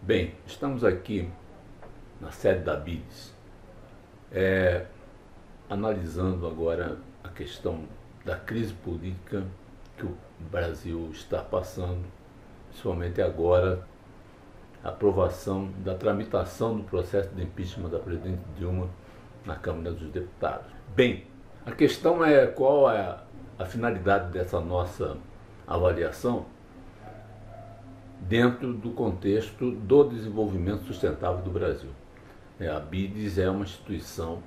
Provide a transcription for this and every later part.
Bem, estamos aqui na sede da BIDES, analisando agora a questão da crise política que o Brasil está passando, principalmente agora a aprovação da tramitação do processo de impeachment da presidente Dilma na Câmara dos Deputados. Bem, a questão é qual é a finalidade dessa nossa avaliação dentro do contexto do desenvolvimento sustentável do Brasil. A BIDES é uma instituição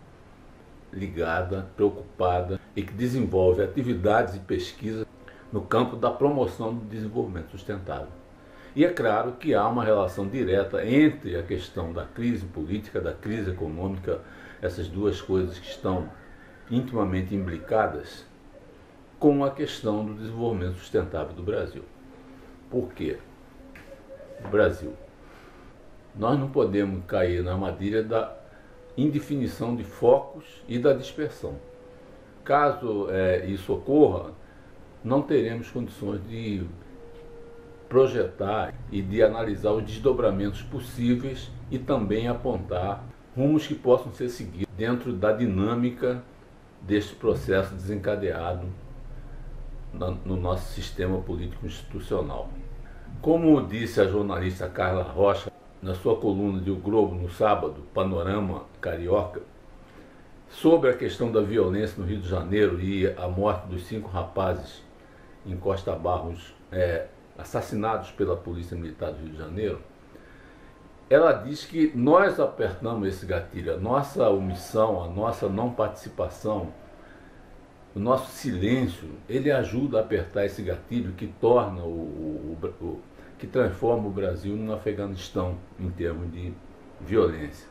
ligada, preocupada e que desenvolve atividades e pesquisa no campo da promoção do desenvolvimento sustentável. E é claro que há uma relação direta entre a questão da crise política, da crise econômica, essas duas coisas que estão intimamente imbricadas, com a questão do desenvolvimento sustentável do Brasil. Por quê? O Brasil, nós não podemos cair na armadilha da indefinição de focos e da dispersão. Caso isso ocorra, não teremos condições de projetar e de analisar os desdobramentos possíveis e também apontar rumos que possam ser seguidos dentro da dinâmica deste processo desencadeado no nosso sistema político institucional. Como disse a jornalista Carla Rocha na sua coluna de O Globo no sábado, Panorama Carioca, sobre a questão da violência no Rio de Janeiro e a morte dos 5 rapazes em Costa Barros, assassinados pela Polícia Militar do Rio de Janeiro, ela diz que nós apertamos esse gatilho, a nossa omissão, a nossa não participação, o nosso silêncio, ele ajuda a apertar esse gatilho que torna que transforma o Brasil num Afeganistão em termos de violência.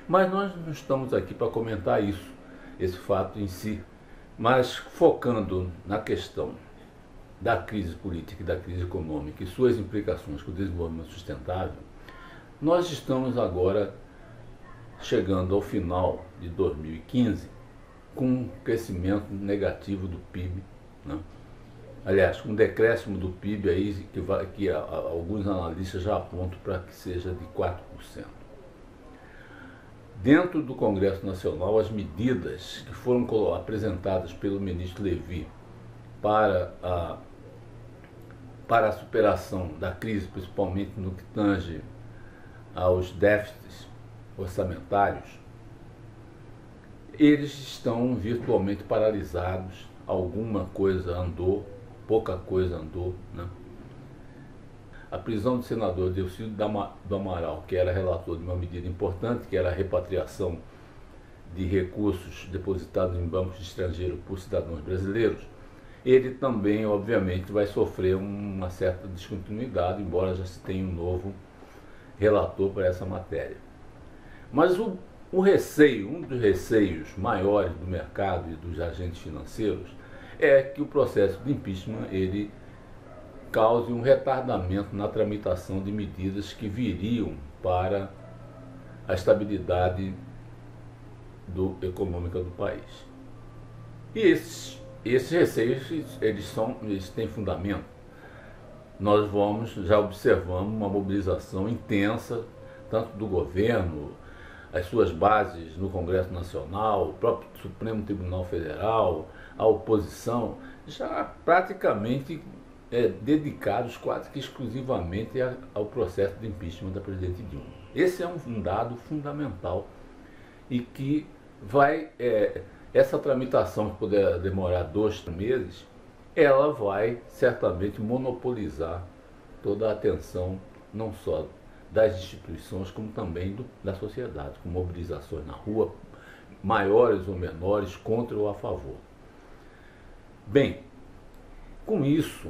Mas nós não estamos aqui para comentar isso, esse fato em si, mas focando na questão da crise política e da crise econômica e suas implicações com o desenvolvimento sustentável, nós estamos agora chegando ao final de 2015 com um crescimento negativo do PIB, né? Aliás, com um decréscimo do PIB aí que alguns analistas já apontam para que seja de 4%. Dentro do Congresso Nacional, as medidas que foram apresentadas pelo ministro Levi para a superação da crise, principalmente no que tange aos déficits orçamentários, eles estão virtualmente paralisados. Alguma coisa andou, pouca coisa andou, né? A prisão do senador Delcídio do Amaral, que era relator de uma medida importante, que era a repatriação de recursos depositados em bancos estrangeiros por cidadãos brasileiros, ele também, obviamente, vai sofrer uma certa descontinuidade, embora já se tenha um novo relator para essa matéria. Mas um dos receios maiores do mercado e dos agentes financeiros é que o processo de impeachment ele cause um retardamento na tramitação de medidas que viriam para a estabilidade econômica do país. E esses receios eles têm fundamento. Nós já observamos uma mobilização intensa, tanto do governo, as suas bases no Congresso Nacional, o próprio Supremo Tribunal Federal, a oposição, já praticamente dedicados quase que exclusivamente ao processo de impeachment da presidente Dilma. Esse é um dado fundamental e que essa tramitação, que poder demorar 2 meses, ela vai certamente monopolizar toda a atenção, não só das instituições, como também da sociedade, com mobilizações na rua, maiores ou menores, contra ou a favor. Bem, com isso,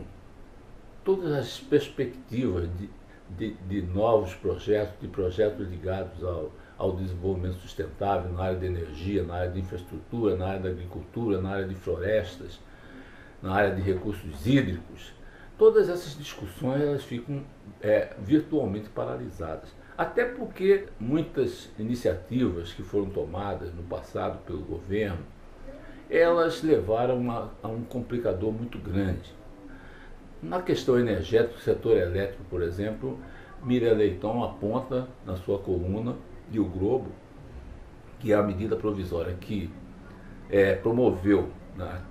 todas as perspectivas de novos projetos, de projetos ligados ao desenvolvimento sustentável na área de energia, na área de infraestrutura, na área da agricultura, na área de florestas, na área de recursos hídricos, todas essas discussões elas ficam virtualmente paralisadas. Até porque muitas iniciativas que foram tomadas no passado pelo governo, elas levaram a um complicador muito grande. Na questão energética, o setor elétrico, por exemplo, Miriam Leitão aponta na sua coluna de O Globo que a medida provisória que promoveu, né,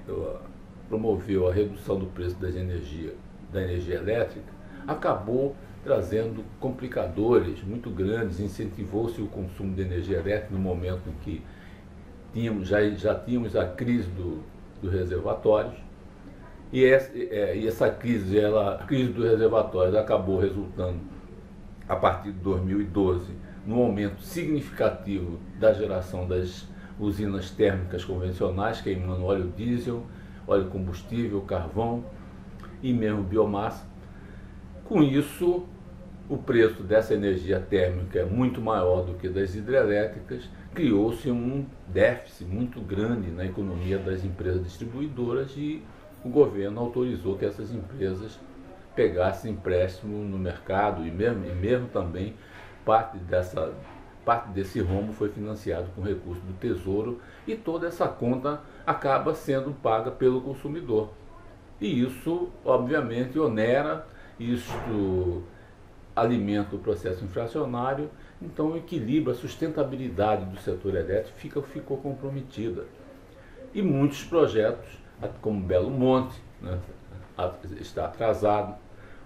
promoveu a redução do preço da energia elétrica acabou trazendo complicadores muito grandes, incentivou-se o consumo de energia elétrica no momento em que já tínhamos a crise dos reservatórios, e essa crise, a crise dos reservatórios acabou resultando, a partir de 2012, num aumento significativo da geração das usinas térmicas convencionais, queimando óleo diesel, óleo combustível, carvão e mesmo biomassa. Com isso, o preço dessa energia térmica é muito maior do que das hidrelétricas, criou-se um déficit muito grande na economia das empresas distribuidoras e o governo autorizou que essas empresas pegassem empréstimo no mercado e mesmo também parte desse rombo foi financiado com recursos do Tesouro e toda essa conta acaba sendo paga pelo consumidor. E isso, obviamente, onera, isso alimenta o processo inflacionário, então o equilíbrio, a sustentabilidade do setor elétrico ficou comprometida. E muitos projetos, como Belo Monte, né, está atrasado.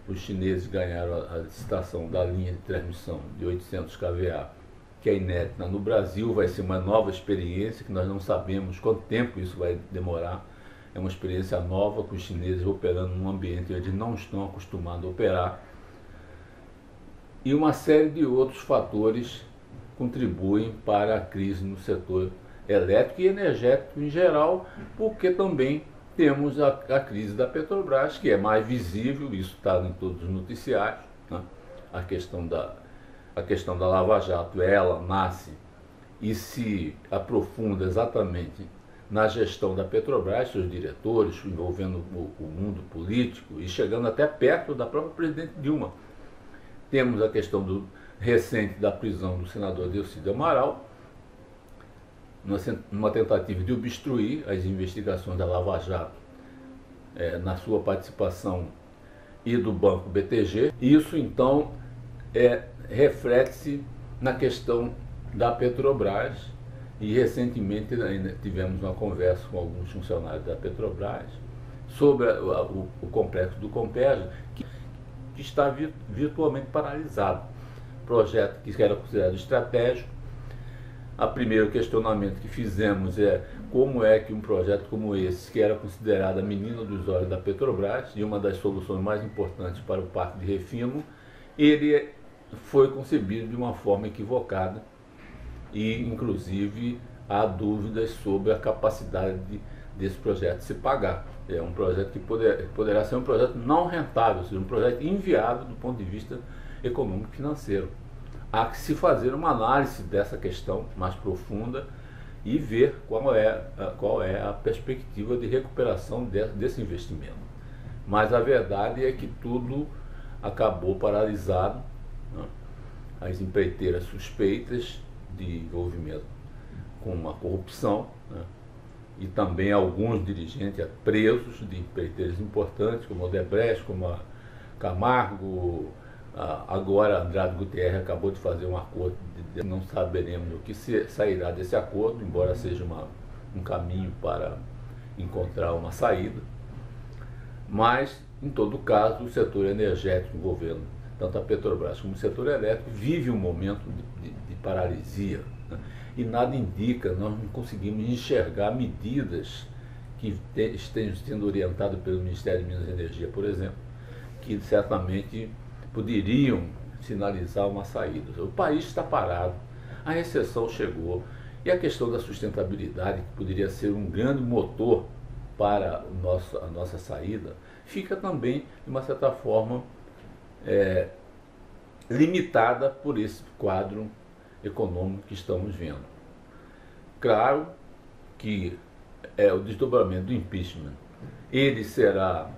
Os chineses ganharam a licitação da linha de transmissão de 800 kVA, que é inédita no Brasil, vai ser uma nova experiência que nós não sabemos quanto tempo isso vai demorar. É uma experiência nova com os chineses operando num ambiente onde eles não estão acostumados a operar. E uma série de outros fatores contribuem para a crise no setor elétrico e energético em geral, porque também temos a crise da Petrobras, que é mais visível, isso está em todos os noticiários, né? A questão da Lava Jato, ela nasce e se aprofunda exatamente na gestão da Petrobras, seus diretores, envolvendo o mundo político e chegando até perto da própria presidente Dilma. Temos a questão recente da prisão do senador Delcy Amaral, numa tentativa de obstruir as investigações da Lava Jato na sua participação e do Banco BTG. Isso, então, reflete-se na questão da Petrobras e, recentemente, tivemos uma conversa com alguns funcionários da Petrobras sobre o complexo do Compesa, que está virtualmente paralisado. Projeto que era considerado estratégico. O primeiro questionamento que fizemos é como é que um projeto como esse, que era considerado a menina dos olhos da Petrobras e uma das soluções mais importantes para o parque de refino, ele foi concebido de uma forma equivocada e, inclusive, há dúvidas sobre a capacidade desse projeto se pagar. É um projeto que poderá ser um projeto não rentável, ou seja, um projeto inviável do ponto de vista econômico e financeiro. Há que se fazer uma análise dessa questão mais profunda e ver qual é a perspectiva de recuperação desse investimento. Mas a verdade é que tudo acabou paralisado, né? As empreiteiras suspeitas de envolvimento com a corrupção, né? E também alguns dirigentes presos de empreiteiras importantes, como a Odebrecht, como a Camargo. Agora, Andrade Gutierrez acabou de fazer um acordo, não saberemos o que sairá desse acordo, embora seja um caminho para encontrar uma saída. Mas, em todo caso, o setor energético envolvendo tanto a Petrobras como o setor elétrico vive um momento de paralisia, né? E nada indica, nós não conseguimos enxergar medidas que estejam sendo orientadas pelo Ministério de Minas e Energia, por exemplo, que certamente poderiam sinalizar uma saída. O país está parado, a recessão chegou e a questão da sustentabilidade, que poderia ser um grande motor para a nossa saída, fica também, de uma certa forma, limitada por esse quadro econômico que estamos vendo. Claro que o desdobramento do impeachment, ele será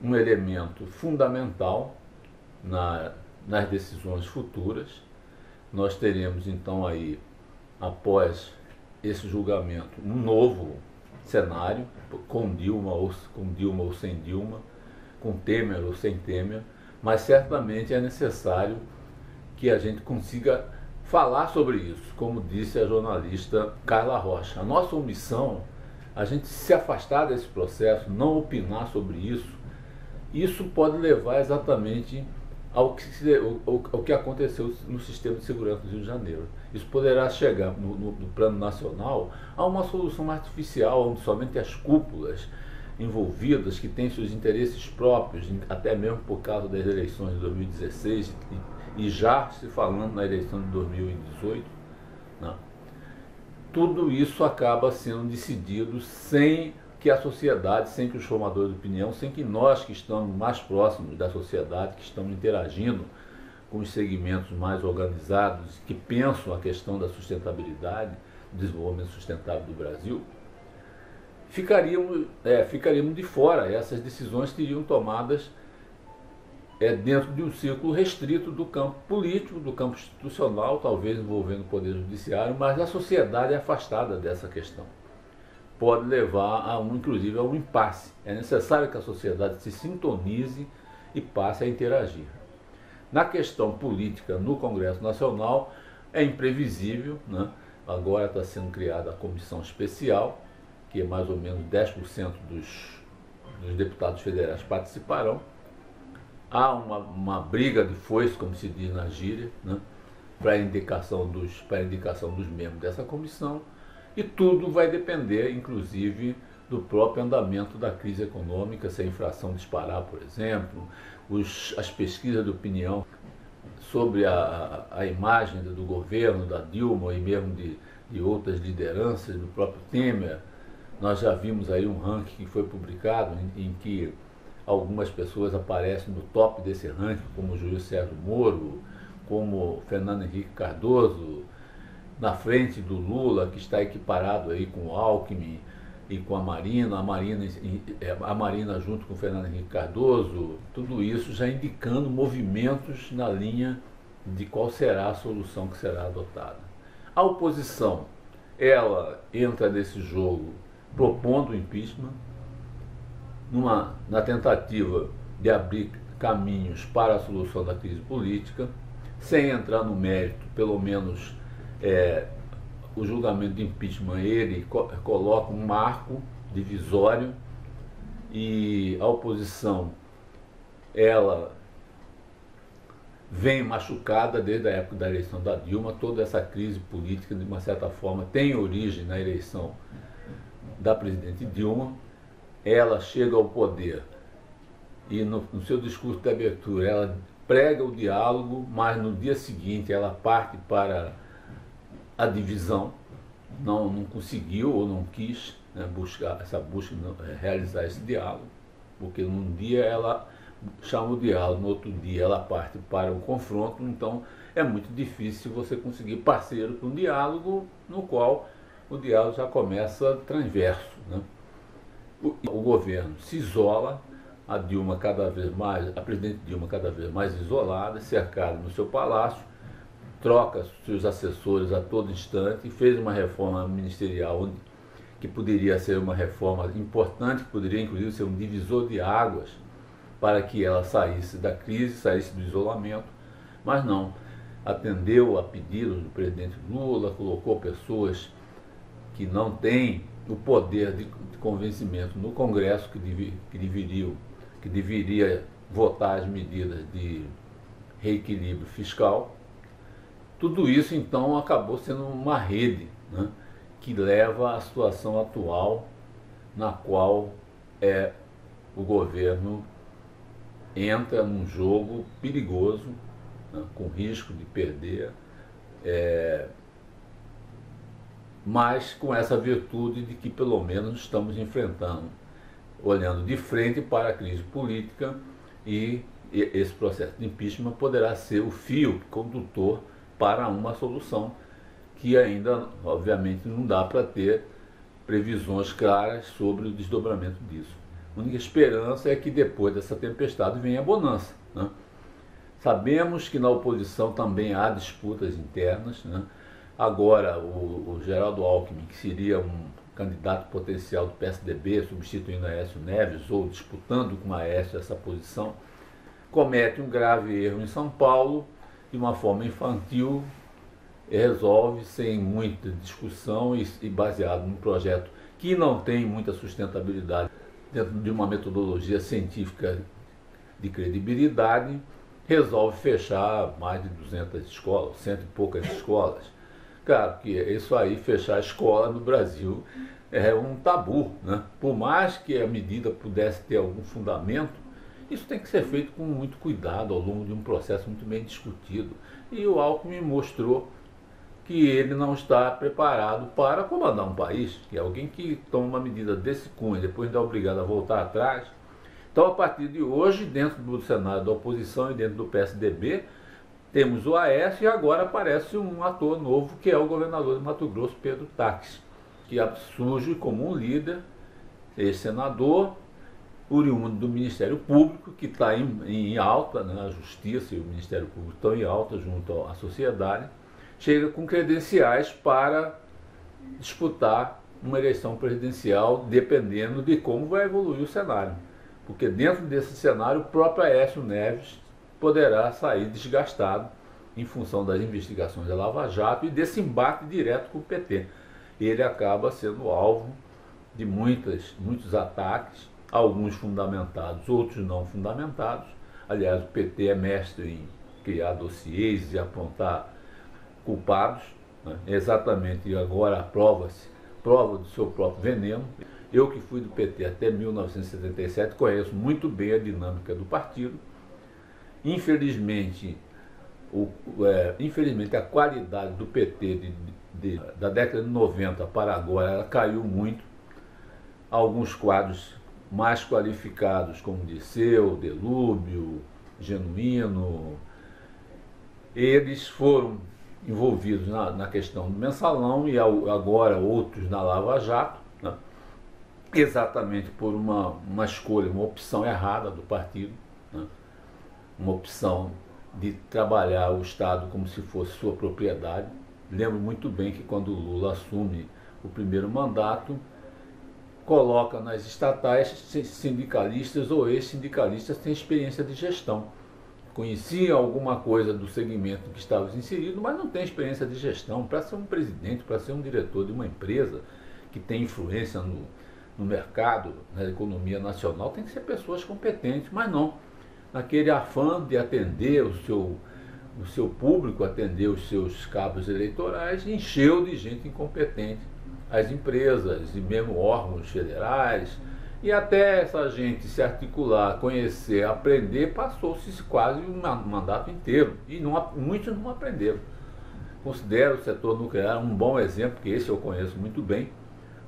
um elemento fundamental nas decisões futuras. Nós teremos então aí, após esse julgamento, um novo cenário, com Dilma ou sem Dilma, com Temer ou sem Temer, mas certamente é necessário que a gente consiga falar sobre isso, como disse a jornalista Carla Rocha. A nossa omissão, a gente se afastar desse processo, não opinar sobre isso pode levar exatamente ao que aconteceu no sistema de segurança do Rio de Janeiro. Isso poderá chegar no plano nacional a uma solução artificial, onde somente as cúpulas envolvidas, que têm seus interesses próprios, até mesmo por causa das eleições de 2016 e já se falando na eleição de 2018, né? Tudo isso acaba sendo decidido sem que a sociedade, sem que os formadores de opinião, sem que nós que estamos mais próximos da sociedade, que estamos interagindo com os segmentos mais organizados, que pensam a questão da sustentabilidade, do desenvolvimento sustentável do Brasil, ficaríamos de fora. Essas decisões seriam tomadas dentro de um círculo restrito do campo político, do campo institucional, talvez envolvendo o Poder Judiciário, mas a sociedade é afastada dessa questão. Pode levar, inclusive, a um impasse. É necessário que a sociedade se sintonize e passe a interagir. Na questão política, no Congresso Nacional, é imprevisível, né? Agora está sendo criada a comissão especial, que mais ou menos 10% dos deputados federais participarão. Há uma briga de foice, como se diz na gíria, né? para a indicação dos membros dessa comissão. E tudo vai depender, inclusive, do próprio andamento da crise econômica, se a inflação disparar, por exemplo, as pesquisas de opinião sobre a imagem do governo, da Dilma e mesmo de outras lideranças, do próprio Temer. Nós já vimos aí um ranking que foi publicado em que algumas pessoas aparecem no top desse ranking, como o Júlio Sérgio Moro, como Fernando Henrique Cardoso, na frente do Lula, que está equiparado aí com o Alckmin e com a Marina junto com o Fernando Henrique Cardoso, tudo isso já indicando movimentos na linha de qual será a solução que será adotada. A oposição, ela entra nesse jogo propondo o impeachment, na tentativa de abrir caminhos para a solução da crise política, sem entrar no mérito, pelo menos o julgamento de impeachment, ele coloca um marco divisório e a oposição, ela vem machucada desde a época da eleição da Dilma. Toda essa crise política, de uma certa forma, tem origem na eleição da presidente Dilma. Ela chega ao poder e no seu discurso de abertura ela prega o diálogo, mas no dia seguinte ela parte para a divisão. Não conseguiu ou não quis, né, realizar esse diálogo, porque num dia ela chama o diálogo, no outro dia ela parte para o confronto. Então é muito difícil você conseguir parceiro para um diálogo no qual o diálogo já começa transverso, né? O governo se isola, a presidente Dilma cada vez mais isolada, cercada no seu palácio, troca seus assessores a todo instante, fez uma reforma ministerial que poderia ser uma reforma importante, que poderia inclusive ser um divisor de águas para que ela saísse da crise, saísse do isolamento, mas não. Atendeu a pedidos do presidente Lula, colocou pessoas que não têm o poder de convencimento no Congresso, que deveria votar as medidas de reequilíbrio fiscal. Tudo isso, então, acabou sendo uma rede, né, que leva à situação atual, na qual o governo entra num jogo perigoso, né, com risco de perder, mas com essa virtude de que pelo menos estamos enfrentando, olhando de frente para a crise política, e esse processo de impeachment poderá ser o fio condutor para uma solução que ainda, obviamente, não dá para ter previsões claras sobre o desdobramento disso. A única esperança é que depois dessa tempestade venha a bonança, né? Sabemos que na oposição também há disputas internas, né? Agora, o Geraldo Alckmin, que seria um candidato potencial do PSDB, substituindo Aécio Neves, ou disputando com Aécio essa posição, comete um grave erro em São Paulo, de uma forma infantil, resolve sem muita discussão e baseado num projeto que não tem muita sustentabilidade dentro de uma metodologia científica de credibilidade, resolve fechar mais de 200 escolas, cento e poucas escolas. Claro que isso aí, fechar a escola no Brasil, é um tabu, né? Por mais que a medida pudesse ter algum fundamento, isso tem que ser feito com muito cuidado ao longo de um processo muito bem discutido. E o Alckmin mostrou que ele não está preparado para comandar um país, que é alguém que toma uma medida desse cunho e depois ainda é obrigado a voltar atrás. Então, a partir de hoje, dentro do cenário da oposição e dentro do PSDB, temos o Aécio e agora aparece um ator novo, que é o governador de Mato Grosso, Pedro Taques, que surge como um líder, ex-senador, oriundo do Ministério Público, que está em alta, né? A Justiça e o Ministério Público estão em alta junto à sociedade, chega com credenciais para disputar uma eleição presidencial, dependendo de como vai evoluir o cenário. Porque dentro desse cenário, o próprio Aécio Neves poderá sair desgastado em função das investigações da Lava Jato e desse embate direto com o PT. Ele acaba sendo alvo de muitos ataques, alguns fundamentados, outros não fundamentados. Aliás, o PT é mestre em criar dossiês e apontar culpados, né? Exatamente agora prova do seu próprio veneno. Eu que fui do PT até 1977 conheço muito bem a dinâmica do partido. Infelizmente, a qualidade do PT da década de 90 para agora ela caiu muito. Alguns quadros mais qualificados, como Disseu, Delúbio, Genuíno, eles foram envolvidos na questão do mensalão e agora outros na Lava Jato, né? Exatamente por uma escolha, uma opção errada do partido, né? Uma opção de trabalhar o Estado como se fosse sua propriedade. Lembro muito bem que quando o Lula assume o primeiro mandato, coloca nas estatais sindicalistas ou ex-sindicalistas sem experiência de gestão. Conhecia alguma coisa do segmento que estava inserido, mas não tem experiência de gestão. Para ser um presidente, para ser um diretor de uma empresa que tem influência no mercado, na economia nacional, tem que ser pessoas competentes, mas não. Naquele afã de atender o seu público, atender os seus cabos eleitorais, encheu de gente incompetente as empresas e mesmo órgãos federais. E até essa gente se articular, conhecer, aprender, passou-se quase um mandato inteiro. E muitos não aprenderam. Considero o setor nuclear um bom exemplo, que esse eu conheço muito bem,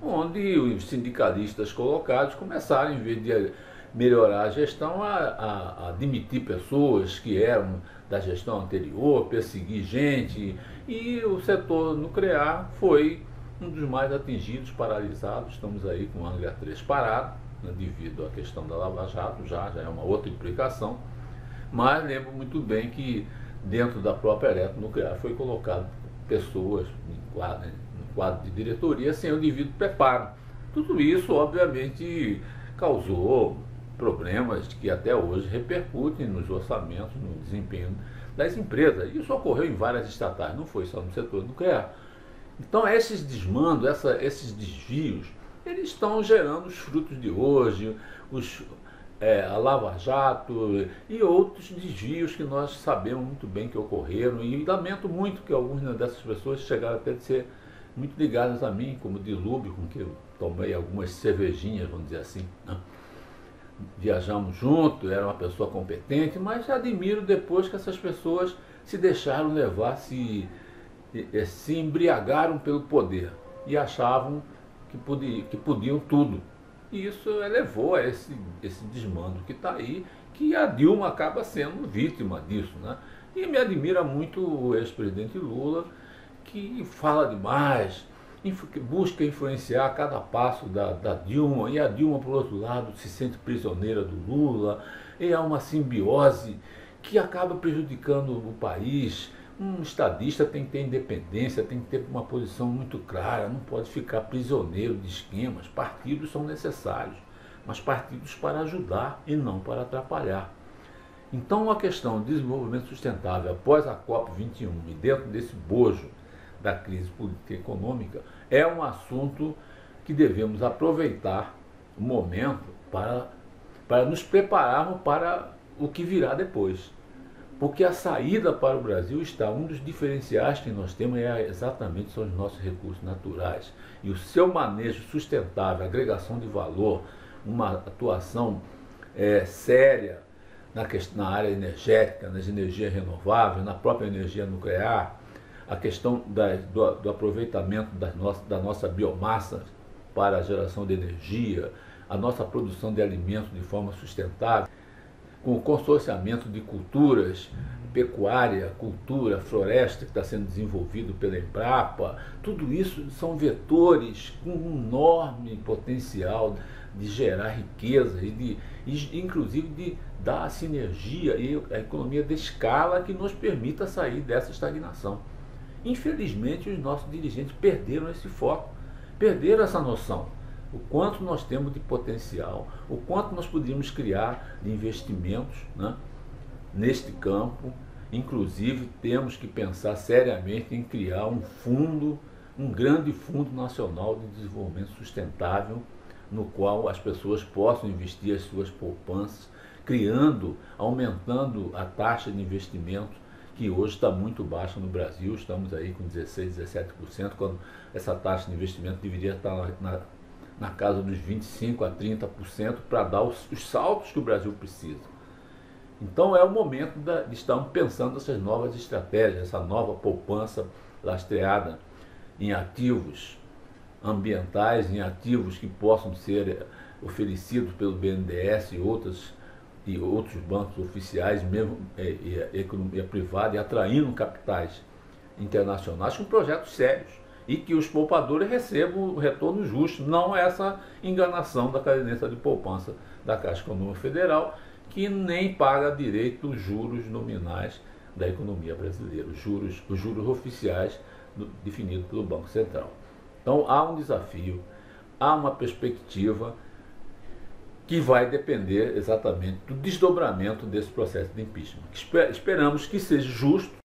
onde os sindicalistas colocados começaram, em vez de melhorar a gestão, a demitir pessoas que eram da gestão anterior, perseguir gente. E o setor nuclear foi um dos mais atingidos, paralisados. Estamos aí com o Angra 3 parado, né, devido à questão da Lava Jato, já é uma outra implicação. Mas lembro muito bem que dentro da própria eletronuclear foi colocado pessoas em quadro de diretoria sem o devido preparo. Tudo isso, obviamente, causou problemas que até hoje repercutem nos orçamentos, no desempenho das empresas. Isso ocorreu em várias estatais, não foi só no setor nuclear. Então, esses desmandos, esses desvios, eles estão gerando os frutos de hoje, a Lava Jato e outros desvios que nós sabemos muito bem que ocorreram. E lamento muito que algumas dessas pessoas chegaram até de ser muito ligadas a mim, como Delúbio, com que eu tomei algumas cervejinhas, vamos dizer assim, né? Viajamos juntos, era uma pessoa competente, mas admiro depois que essas pessoas se deixaram levar, se embriagaram pelo poder e achavam que podiam tudo. E isso levou a esse desmando que está aí, que a Dilma acaba sendo vítima disso, né? E me admira muito o ex-presidente Lula, que fala demais, busca influenciar cada passo da Dilma, e a Dilma, por outro lado, se sente prisioneira do Lula, e há uma simbiose que acaba prejudicando o país. Um estadista tem que ter independência, tem que ter uma posição muito clara, não pode ficar prisioneiro de esquemas. Partidos são necessários, mas partidos para ajudar e não para atrapalhar. Então, a questão de desenvolvimento sustentável após a COP21 e dentro desse bojo da crise política e econômica é um assunto que devemos aproveitar o momento para nos prepararmos para o que virá depois. Porque a saída para o Brasil está, um dos diferenciais que nós temos exatamente são os nossos recursos naturais e o seu manejo sustentável, agregação de valor, uma atuação séria na área energética, nas energias renováveis, na própria energia nuclear, a questão do aproveitamento da nossa biomassa para a geração de energia, a nossa produção de alimentos de forma sustentável, com o consorciamento de culturas, pecuária, cultura, floresta que está sendo desenvolvido pela Embrapa, tudo isso são vetores com um enorme potencial de gerar riqueza e inclusive de dar a sinergia e a economia de escala que nos permita sair dessa estagnação. Infelizmente, os nossos dirigentes perderam esse foco, perderam essa noção. O quanto nós temos de potencial, o quanto nós poderíamos criar de investimentos, né, neste campo. Inclusive, temos que pensar seriamente em criar um fundo, um grande fundo nacional de desenvolvimento sustentável, no qual as pessoas possam investir as suas poupanças, aumentando a taxa de investimento, que hoje está muito baixa no Brasil. Estamos aí com 16%, 17%, quando essa taxa de investimento deveria estar na casa dos 25% a 30% para dar os saltos que o Brasil precisa. Então é o momento de estarmos pensando essas novas estratégias, essa nova poupança lastreada em ativos ambientais, em ativos que possam ser oferecidos pelo BNDES e outros bancos oficiais, mesmo a economia privada, e atraindo capitais internacionais com projetos sérios e que os poupadores recebam o retorno justo, não essa enganação da caderneta de poupança da Caixa Econômica Federal, que nem paga direito os juros nominais da economia brasileira, os juros oficiais definidos pelo Banco Central. Então há um desafio, há uma perspectiva que vai depender exatamente do desdobramento desse processo de impeachment. Esperamos que seja justo,